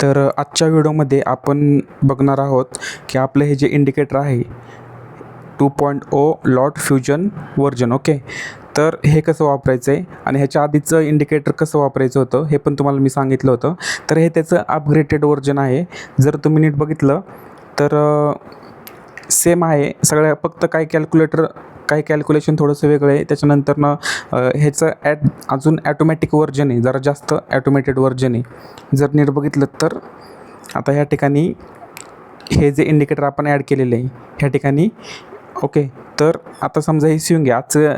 तर आजच्या व्हिडिओमध्ये आपण बघणार आहोत की आपलं हे जे इंडिकेटर आहे 2.0 लॉट फ्युजन व्हर्जन. ओके, तर हे कसं वापरायचं आहे आणि ह्याच्या आधीचं इंडिकेटर कसं वापरायचं होतं हे पण तुम्हाला मी सांगितलं होतं. तर हे त्याचं अपग्रेडेड व्हर्जन आहे. जर तुम्ही नीट बघितलं तर सेम आहे सगळ्या, फक्त काही कॅल्क्युलेशन थोडंसं वेगळं आहे. त्याच्यानंतरनं ह्याचं अजून ॲटोमॅटिक व्हर्जन आहे, जरा जास्त ॲटोमॅटेड व्हर्जन आहे. जर नीट बघितलं तर आता ह्या ठिकाणी हे जे इंडिकेटर आपण ॲड केलेलं आहे ह्या ठिकाणी. ओके, तर आता समजा हे स्विंग आहे, आजचं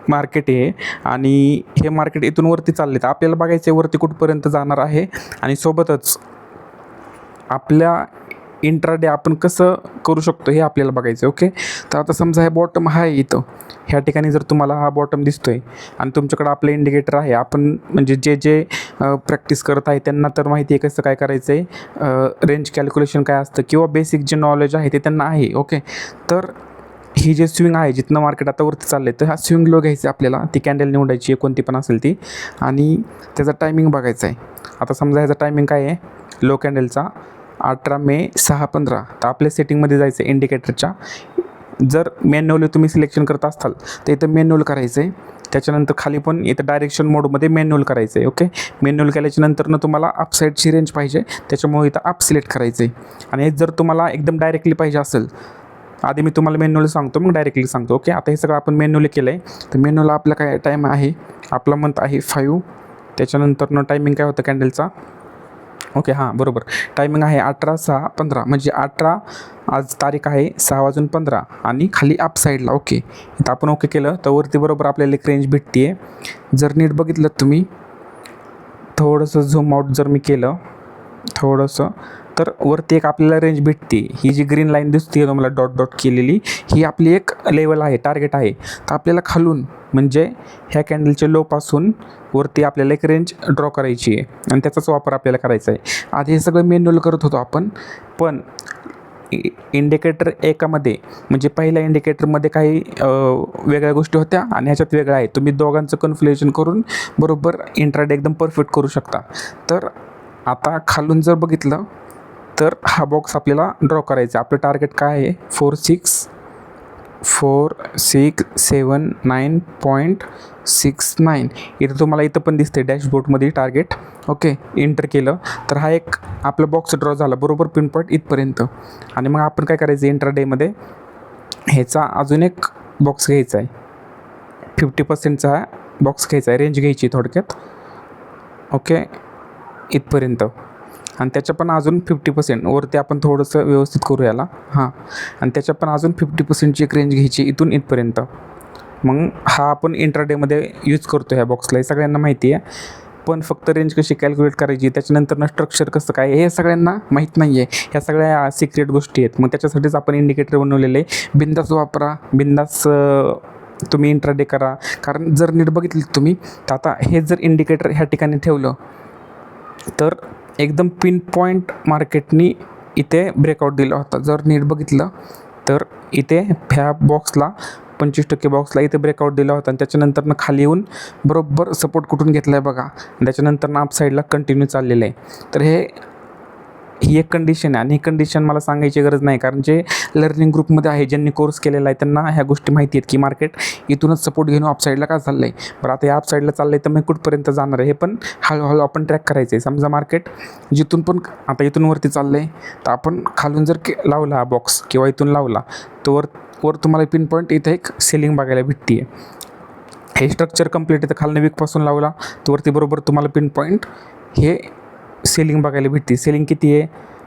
मार्केट आहे आणि हे मार्केट इथून वरती चालले, तर आपल्याला बघायचं आहे वरती कुठपर्यंत जाणार आहे आणि सोबतच आपल्या इंट्राडे आपण कसं करू शकतो हे आपल्याला बघायचं आहे. ओके, तर आता समजा हे बॉटम आहे इथं, ह्या ठिकाणी जर तुम्हाला हा बॉटम दिसतो आहे आणि तुमच्याकडं आपलं इंडिकेटर आहे, आपण म्हणजे जे प्रॅक्टिस करत आहे त्यांना तर माहिती आहे कसं काय करायचं आहे, रेंज कॅल्क्युलेशन काय असतं किंवा बेसिक जे नॉलेज आहे ते त्यांना आहे. ओके, तर ही जे स्विंग आहे जिथनं मार्केट आता वरती चाललं आहे, तर हा स्विंग लो घ्यायचा आपल्याला, ती कॅन्डल निवडायची आहे कोणती पण असेल ती आणि त्याचा टायमिंग बघायचा आहे. आता समजा ह्याचा टायमिंग काय आहे लो कॅन्डलचा 18 मे 6:15. तर आपल्या सेटिंगमध्ये जायचं आहे इंडिकेटरच्या. जर मॅन्युअली तुम्ही सिलेक्शन करत असाल तर इथं मॅन्युअल करायचं आहे. त्याच्यानंतर खाली पण इथं डायरेक्शन मोडमध्ये मॅन्युअल करायचं आहे. ओके, मॅन्युअल केल्याच्यानंतरनं तुम्हाला अप साईडची रेंज पाहिजे, त्याच्यामुळे इथं अप सिलेक्ट करायचं आहे. आणि जर तुम्हाला एकदम डायरेक्टली पाहिजे असेल, आधी मी तुम्हाला मॅन्युअली सांगतो मग डायरेक्टली सांगतो. ओके, आता हे सगळं आपण मॅन्युअली केलं आहे. तर मॅन्युअल आपला काय टाईम आहे, आपला मंथ आहे 5. त्याच्यानंतरनं टायमिंग काय होतं कॅन्डलचा. ओके, हां बरोबर, टायमिंग आहे 18:06:15, म्हणजे 18 आज तारीख आहे 6:15 आणि खाली अप साईडला. ओके, इथं आपण ओके केलं तर वरती बरोबर आपल्याला एक रेंज भेटते आहे. जर नीट बघितलं तुम्ही, थोडंसं झूम आउट जर मी केलं थोडंसं, तर वरती एक आपल्याला रेंज भेटते. ही जी ग्रीन लाईन दिसते आहे तुम्हाला डॉट डॉट केलेली, ही आपली एक लेवल आहे, टार्गेट आहे. तर आपल्याला खालून म्हणजे ह्या कॅन्डलच्या लोपासून वरती आपल्याला एक रेंज ड्रॉ करायची आहे आणि त्याचाच वापर आपल्याला करायचा आहे. आधी हे सगळं मॅन्युअल करत होतो आपण, पण इंडिकेटर एकामध्ये म्हणजे पहिल्या इंडिकेटरमध्ये काही वेगळ्या गोष्टी होत्या आणि ह्याच्यात वेगळ्या आहेत. तुम्ही दोघांचं कन्फ्युलेशन करून बरोबर इंट्राडे एकदम परफेक्ट करू शकता. तर आता खालून जर बघितलं तर हा बॉक्स आपल्याला ड्रॉ करायचा. आपलं टार्गेट काय आहे 4679.69. इथं तुम्हाला इथं पण दिसते डॅशबोर्डमध्ये टार्गेट. ओके, एंटर केलं तर हा एक आपलं बॉक्स ड्रॉ झाला बरोबर पिन पॉईंट इथपर्यंत. आणि मग आपण काय करायचं इंट्राडेमध्ये ह्याचा अजून एक बॉक्स घ्यायचा आहे, 50%चा बॉक्स घ्यायचा आहे, रेंज घ्यायची थोडक्यात. ओके, इथपर्यंत आणि त्याच्या पण अजून 50% वरती आपण थोडंसं व्यवस्थित करू याला. हां, आणि त्याच्या पण अजून 50%ची एक रेंज घ्यायची इथून इथपर्यंत. मग हा आपण इंट्राडेमध्ये यूज करतो ह्या बॉक्सला, हे सगळ्यांना माहिती आहे. पण फक्त रेंज कशी कॅल्क्युलेट करायची, त्याच्यानंतर स्ट्रक्चर कसं काय हे सगळ्यांना माहीत नाही आहे. ह्या सगळ्या सिक्रेट गोष्टी आहेत. मग त्याच्यासाठीच आपण इंडिकेटर बनवलेलं आहे. बिंदास वापरा, बिंदास तुम्ही इंट्राडे करा. कारण जर नीट बघितलं तुम्ही तर आता हे जर इंडिकेटर ह्या ठिकाणी ठेवलं तर एकदम पिन पॉईंट मार्केटनी इथे ब्रेकआउट दिला होता. जर नीट बघितलं तर इथे ह्या बॉक्सला 25% बॉक्सला इथे ब्रेकआउट दिला होता आणि त्याच्यानंतरनं खाली येऊन बरोबर सपोर्ट कुठून घेतला आहे बघा. त्याच्यानंतरनं अप साईडला कंटिन्यू चाललेलं आहे. तर ही एक कंडिशन आहे आणि ही कंडिशन मला सांगायची गरज नाही, कारण जे लर्निंग ग्रुपमध्ये आहे, ज्यांनी कोर्स केलेला आहे त्यांना ह्या गोष्टी माहिती आहेत की मार्केट इथूनच सपोर्ट घेऊन अपसाईडला का चाललं आहे. बरं, आता या अपसाईडला चाललं आहे तर मग कुठपर्यंत जाणार आहे हे पण हळूहळू आपण ट्रॅक करायचं आहे. समजा मार्केट जिथून पण आता इथून वरती चाललं आहे तर आपण खालून जर लावला हा बॉक्स किंवा इथून लावला तर वर तुम्हाला पिन पॉईंट इथं एक सेलिंग बघायला भेटते आहे. हे स्ट्रक्चर कंप्लीट इथं खालनं वीकपासून लावला तर वरती बरोबर तुम्हाला पिन पॉईंट हे सेलिंग बघायला भेटते. सेलिंग किती आहे,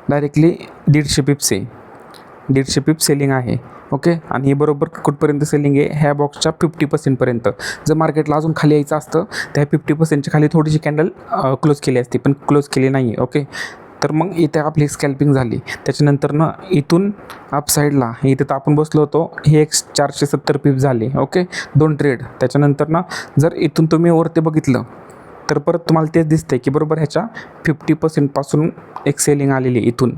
डायरेक्टली 150 पिप्स आहे, 150 पिप्स सेलिंग आहे. ओके, आणि हे बरोबर कुठपर्यंत सेलिंग आहे ह्या बॉक्सच्या 50%पर्यंत. जर मार्केटला अजून खाली यायचं असतं तर ह्या 50%च्या खाली थोडीशी कॅन्डल क्लोज केली असती, पण क्लोज केली नाही आहे. ओके, तर मग इथे आपली स्कॅल्पिंग झाली. त्याच्यानंतरनं इथून अप साईडला इथे तर आपण बसलो होतो, हे एक 470 पिप्स झाले. Okay, 2 trade. त्याच्यानंतरनं जर इथून तुम्ही वरती बघितलं तर परत तुम्हाला तेच दिसतंय की बरोबर ह्याच्या 50%पासून एक सेलिंग आलेली इथून.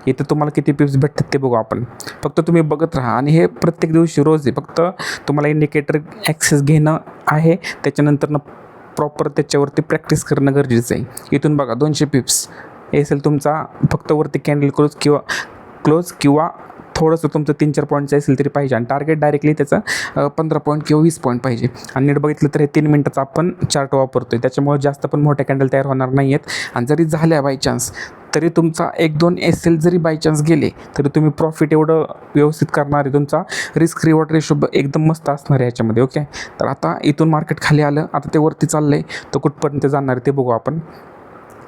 इथं तुम्हाला किती पिप्स भेटतात ते बघू आपण. फक्त तुम्ही बघत राहा आणि हे प्रत्येक दिवशी रोज आहे. फक्त तुम्हाला इंडिकेटर ॲक्सेस घेणं आहे, त्याच्यानंतरनं प्रॉपर त्याच्यावरती प्रॅक्टिस करणं गरजेचं आहे. इथून बघा 200 पिप्स, असेल तुमचा फक्त वरती कॅन्डल क्लोज किंवा थोडंसं तुमचं 3-4 पॉईंटचं असेल तरी पाहिजे आणि टार्गेट डायरेक्टली त्याचं 15 पॉईंट किंवा 20 पॉईंट पाहिजे. आणि नीट बघितलं तर हे 3 मिनटाचा आपण चार्ट वापरतो आहे, त्याच्यामुळे जास्त पण मोठ्या कॅन्डल तयार होणार नाही आहेत. आणि जरी झाल्या बाय चान्स तरी तुमचा 1-2 एल जरी बाय चान्स गेले तरी तुम्ही प्रॉफिट एवढं व्यवस्थित करणार आहे. तुमचा रिस्क रिवॉर्ड रेशो एकदम मस्त असणार आहे ह्याच्यामध्ये. ओके, तर आता इथून मार्केट खाली आलं, आता ते वरती चाललं आहे, तर कुठपर्यंत जाणार आहे ते बघू आपण.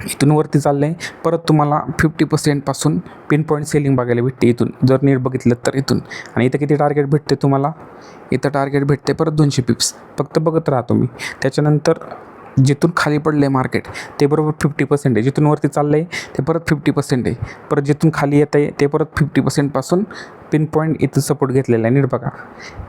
इथून वरती चाललं आहे, परत तुम्हाला 50% पिन पॉईंट सेलिंग बघायला भेटते इथून जर नीट बघितलं तर इथून. आणि इथं किती टार्गेट भेटते तुम्हाला, इथं टार्गेट भेटते परत 200 पिप्स. फक्त बघत राहा तुम्ही. त्याच्यानंतर जिथून खाली पडलं आहे मार्केट ते बरोबर 50% आहे, जिथून वरती चाललं आहे ते परत 50% आहे, परत जिथून खाली येतं आहे ते परत 50% पिन पॉईंट इथं सपोर्ट घेतलेला आहे. नीट बघा,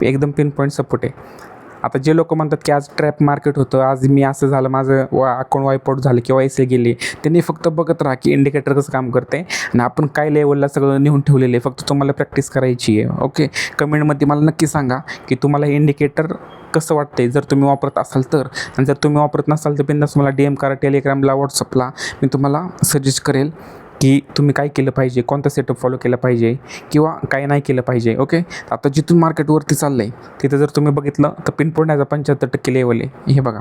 एकदम पिन पॉईंट सपोर्ट आहे. आता जे लोक म्हणतात की आज ट्रॅप मार्केट होतं, आज मी असं झालं, माझं अकाउंट वाईपआउट झालं किंवा ऐसे गेले, त्यांनी फक्त बघत राहा की इंडिकेटर कसं काम करते आणि आपण काय लेवलला सगळं नेऊन ठेवलेलं आहे. फक्त तुम्हाला प्रॅक्टिस करायची आहे. ओके, कमेंटमध्ये मला नक्की सांगा की तुम्हाला हे इंडिकेटर कसं वाटतंय, जर तुम्ही वापरत असाल तर. आणि जर तुम्ही वापरत नसाल तर बिंदास मला DM करा, टेलिग्रामला, व्हॉट्सअपला. मी तुम्हाला सजेस्ट करेल की तुम्ही काय केलं पाहिजे, कोणता सेटअप फॉलो केला पाहिजे किंवा काय नाही केलं पाहिजे. ओके, आता जिथून मार्केटवरती चाललं आहे तिथं जर तुम्ही बघितलं तर पिन पॉईंट ह्याचा 75% लेवल आहे. हे बघा,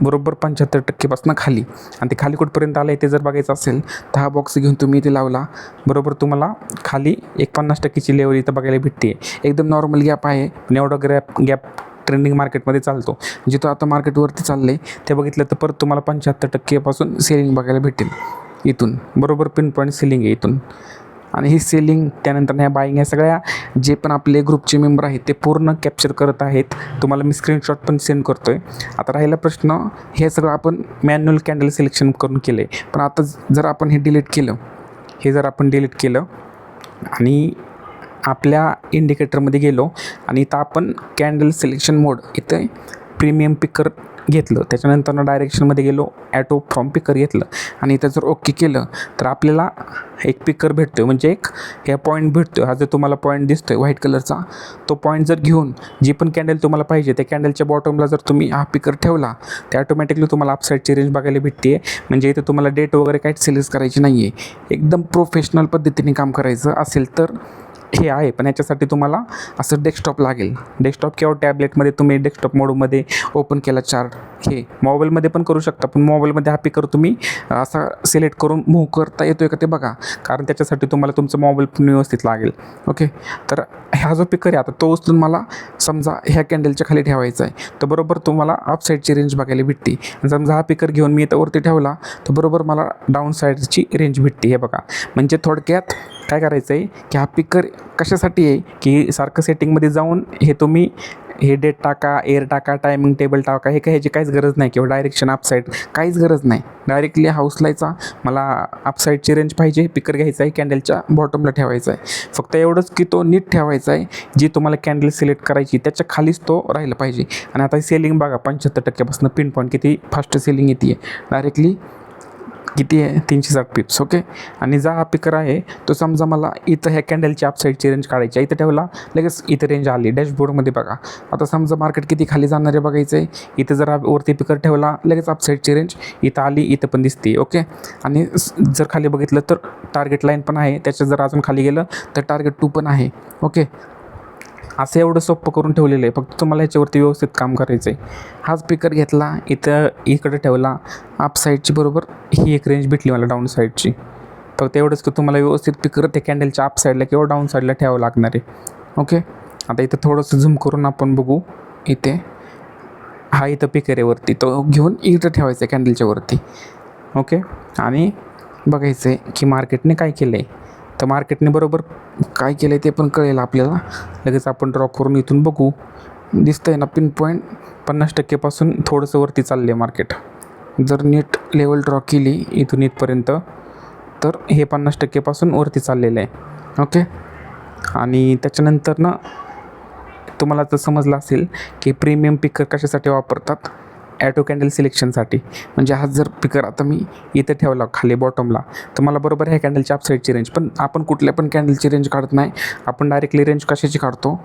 बरोबर 75% खाली. आणि ते खाली कुठपर्यंत आलं आहे ते जर बघायचं असेल तर हा बॉक्स घेऊन तुम्ही इथे लावला, बरोबर तुम्हाला खाली 50%ची लेवल इथं बघायला भेटते. एकदम नॉर्मल गॅप आहे, पण एवढा गॅप ट्रेंडिंग मार्केटमध्ये चालतो. जिथं आता मार्केटवरती चाललं आहे ते बघितलं तर परत तुम्हाला 75% सेलिंग बघायला भेटेल इथून. बरोबर पिन पॉईंट सेलिंग आहे इथून. आणि ही सेलिंग त्यानंतर ह्या बाईंग, ह्या सगळ्या जे पण आपले ग्रुपचे मेंबर आहेत ते पूर्ण कॅप्चर करत आहेत. तुम्हाला मी स्क्रीनशॉट पण सेंड करतो आहे. आता राहिला प्रश्न, हे सगळं आपण मॅन्युअल कॅन्डल सिलेक्शन करून केलं आहे, पण आता जर आपण हे डिलीट केलं, हे जर आपण डिलीट केलं आणि आपल्या इंडिकेटरमध्ये गेलो आणि इथं आपण कॅन्डल सिलेक्शन मोड इथं प्रीमियम पिकर घेतलं, त्याच्यानंतर डायरेक्शनमध्ये गेलो, ॲटो फ्रॉम पिकर घेतलं आणि इथं जर ओके केलं तर आपल्याला एक पिकर भेटतो, म्हणजे एक ह्या पॉईंट भेटतो. हा जो तुम्हाला पॉईंट दिसतो आहे व्हाईट कलरचा, तो पॉईंट जर घेऊन जी पण कॅन्डल तुम्हाला पाहिजे त्या कॅन्डलच्या बॉटमला जर तुम्ही हा पिकर ठेवला तर ॲटोमॅटिकली तुम्हाला अपसाईडची रेंज बघायला भेटते. म्हणजे इथं तुम्हाला डेट वगैरे काहीच सिलेक्ट करायची नाही आहे. एकदम प्रोफेशनल पद्धतीने काम करायचं असेल तर हे आहे, पण याच्यासाठी तुम्हाला असं डेस्कटॉप लागेल. डेस्कटॉप किंवा टॅबलेटमध्ये तुम्ही डेस्कटॉप मोडमध्ये ओपन केला चार्ट, हे मोबाईलमध्ये पण करू शकता, पण मोबाईलमध्ये हा पिकर तुम्ही असा सिलेक्ट करून मूव्ह करता येतो आहे का ते बघा, कारण त्याच्यासाठी तुम्हाला तुमचं मोबाईल पण व्यवस्थित लागेल. ओके, तर हा जो पिकर आहे आता तो उचलून मला समजा ह्या कॅन्डलच्या खाली ठेवायचा आहे, तर बरोबर तुम्हाला अप साईडची रेंज बघायला भेटते. समजा हा पिकर घेऊन मी इथं वरती ठेवला तर बरोबर मला डाऊन साईडची रेंज भेटते. हे बघा, म्हणजे थोडक्यात काय करायचं आहे की हा पिकर कशासाठी आहे की सारखं सेटिंगमध्ये जाऊन हे तुम्ही हे डेट टाका, एअर टाका, टायमिंग टेबल टाका, हे काय ह्याची काहीच गरज नाही, किंवा डायरेक्शन अपसाईड काहीच गरज नाही. डायरेक्टली हाऊस लायचा, मला अपसाईडची रेंज पाहिजे, पिकर घ्यायचा आहे, कॅन्डलच्या बॉटमला ठेवायचा आहे. फक्त एवढंच की तो नीट ठेवायचा आहे, जी तुम्हाला कॅन्डल सिलेक्ट करायची त्याच्या खालीच तो राहिला पाहिजे. आणि आता सेलिंग बघा, 75% पिन पॉईंट किती फास्ट सेलिंग येते डायरेक्टली किती आहे 360 पिप्स. ओके, आणि जा हा पिकर आहे तो समजा मला इथं ह्या कॅन्डलची अपसाईडची रेंज काढायची आहे, इथं ठेवला लगेच इथं रेंज आली डॅशबोर्डमध्ये बघा. आता समजा मार्केट किती खाली जाणार आहे बघायचं आहे, इथं जर वरती पिकर ठेवला लगेच अपसाईडची रेंज इथं आली, इथं पण दिसते. ओके, आणि जर खाली बघितलं तर टार्गेट लाईन पण आहे, त्याच्या जर अजून खाली गेलं तर टार्गेट 2 पण आहे. ओके, असं एवढं सोपं करून ठेवलेलं आहे, फक्त तुम्हाला याच्यावरती व्यवस्थित काम करायचं आहे. हा स्पीकर घेतला, इथं इकडे ठेवला, अप साईडची बरोबर ही एक रेंज भेटली मला डाऊन साईडची. फक्त एवढंच की तुम्हाला व्यवस्थित पिकर त्या कॅन्डलच्या अप साईडला किंवा डाऊन साईडला ठेवावं लागणार आहे. ओके, आता इथं थोडंसं झूम करून आपण बघू. इथे हा इथं पिकर आहे वरती, तो घेऊन इथं ठेवायचा आहे कॅन्डलच्या वरती. ओके, आणि बघायचं आहे की मार्केटने काय केलं आहे. तर मार्केटने बरोबर काय केलं आहे ते पण कळेल आपल्याला. लगेच आपण ड्रॉ करून इथून बघू. दिसतं आहे ना, पिन पॉईंट 50% थोडंसं वरती चालले मार्केट. जर नीट लेवल ड्रॉ केली इथून इथपर्यंत तर हे 50% वरती चाललेलं आहे. ओके, आणि त्याच्यानंतर ना तुम्हाला तर समजलं असेल की प्रीमियम पिकर कशासाठी वापरतात, ॲटो कॅन्डल सिलेक्शनसाठी. म्हणजे हा जर पिकर आता मी इथं ठेवला खाली बॉटमला तर मला बरोबर ह्या कॅन्डलच्या अपसाईडची रेंज, पण आपण कुठल्या पण कॅन्डलची रेंज काढत नाही, आपण डायरेक्टली रेंज कशाची काढतो,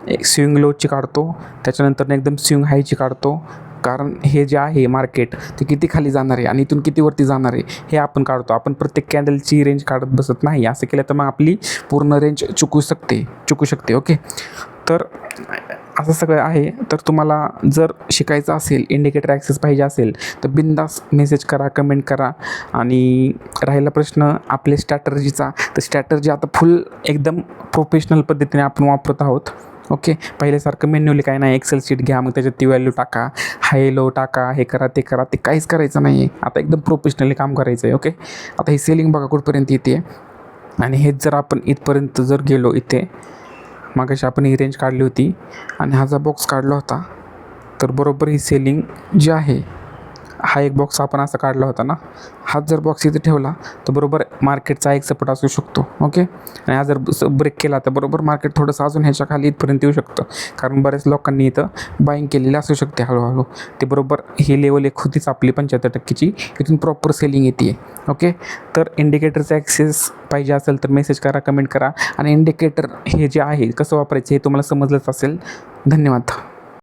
एक स्विंग लोची काढतो, त्याच्यानंतर एकदम स्विंग हायची काढतो, कारण हे जे आहे मार्केट ते किती खाली जाणार आहे आणि इथून किती वरती जाणार आहे हे आपण काढतो. आपण प्रत्येक कॅन्डलची रेंज काढत बसत नाही. असं केलं तर मग आपली पूर्ण रेंज चुकू शकते. ओके, तर असं सगळं आहे. तर तुम्हाला जर शिकायचं असेल, इंडिकेटर ॲक्सेस पाहिजे असेल तर बिनधास्त मेसेज करा, कमेंट करा. आणि राहिला प्रश्न आपल्या स्ट्रॅटर्जीचा, तर स्ट्रॅटर्जी आता फुल एकदम प्रोफेशनल पद्धतीने आपण वापरत आहोत. ओके, पहिल्यासारखं मॅन्युअली काय नाही. एक्सेल शीट घ्या, मग त्याच्यात ती व्हॅल्यू टाका, हाय लो टाका, हे करा ते करा, ते काहीच करायचं नाही आहे. आता एकदम प्रोफेशनली काम करायचं आहे. ओके, आता ही सेलिंग बघा कुठपर्यंत येते. आणि हेच जर आपण इथपर्यंत जर गेलो, इथे मागाशी आपण ही रेंज काढली होती आणि हा जो बॉक्स काढला होता, तर बरोबर ही सेलिंग जी आहे, हा एक बॉक्स आपण असा काढला होता ना, हाच जर बॉक्स इथे ठेवला तर बरोबर मार्केटचा एक सपोर्ट असू शकतो. ओके, आणि हा जर ब्रेक केला तर बरोबर मार्केट थोडंसं अजून ह्याच्या खाली इथपर्यंत येऊ शकतं. कारण बऱ्याच लोकांनी इथं बाईंग केलेली असू शकते हळूहळू. ते बरोबर ही लेवल एक होतीच आपली 75%ची, इथून प्रॉपर सेलिंग येते. ओके, तर इंडिकेटरचा ॲक्सेस पाहिजे असेल तर मेसेज करा, कमेंट करा. आणि इंडिकेटर हे जे आहे कसं वापरायचं हे तुम्हाला समजलंच असेल. धन्यवाद.